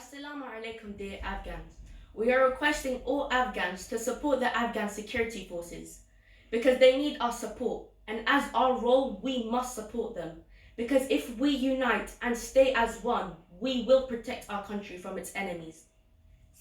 Assalamu alaikum, dear Afghans. We are requesting all Afghans to support the Afghan security forces because they need our support, and as our role, we must support them. Because if we unite and stay as one, we will protect our country from its enemies.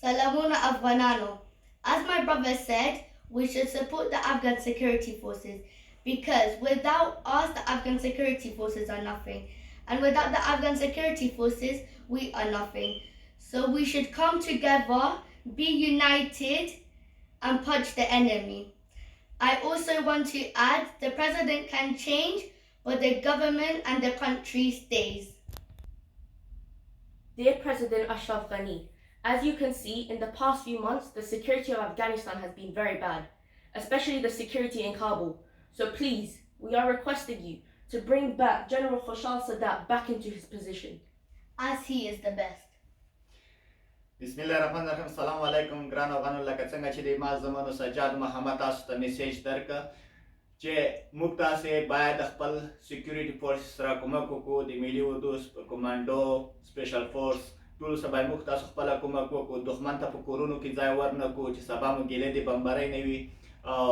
Salamuna Afghanano. As my brother said, we should support the Afghan security forces because without us, the Afghan security forces are nothing. And without the Afghan security forces, we are nothing. So we should come together, be united, and punch the enemy. I also want to add the president can change, but the government and the country stays. Dear President Ashraf Ghani, as you can see, in the past few months, the security of Afghanistan has been very bad, especially the security in Kabul. So please, we are requesting you to bring back General Khashal Sadat back into his position, as he is the best. Bismillahirrahmanirrahim. Assalamu alaikum. Gran Afganul laka څنګه چې د ما زمونو سجاد محمد تاسو ته میسیج درکړه چې موږ تاسو باید خپل سکیورټي فورس سره کومک وکړو د ملي اردو کمانډو سپیشل فورس ټول سبا موږ تاسو خپل کومک وکړو دښمن ته په کورونو کې ځای ورنکړو چې سبا موږ ګیلې د بمبارۍ نه وي او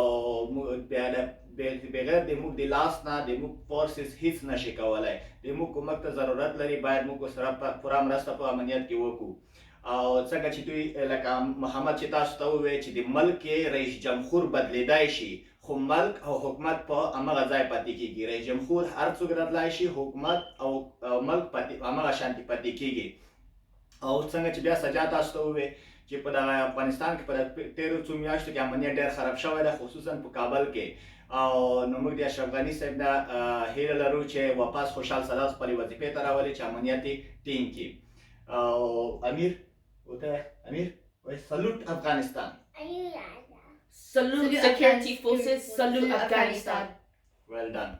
بغیر د موږ د لاس نه د موږ فورسز هیڅ نشي کولای د موږ کومک ته ضرورت لري باید موږ سره پوره مرسته په امنیت کې وکړو او څنګه چې دوی لکه محمد چې تاسو ته وویل چې د ملک رئیس جمهور بدلیدای شي خو ملک او حکومت په همغه ځای پاتې کیږي رئیس جمهور هر څوک راتلای شي حکومت او ملک همغه شانتي پاتې کیږي او څنګه چې بیا سجاد تاسو ته وویل چې په افغانستان کې په تیرو څو میاشتو کې امنیت ډېر خراب شوی دی خصوصا په کابل کې او نو موږ د اشرف غني صاحب نه هیله لرو چې واپس خوشحال سادات خپلې وظیفې ته راولي چې امنیت یې ټینګ کړي او امیر Amir, salute Afghanistan. Salute security forces, salute Afghanistan. Well done.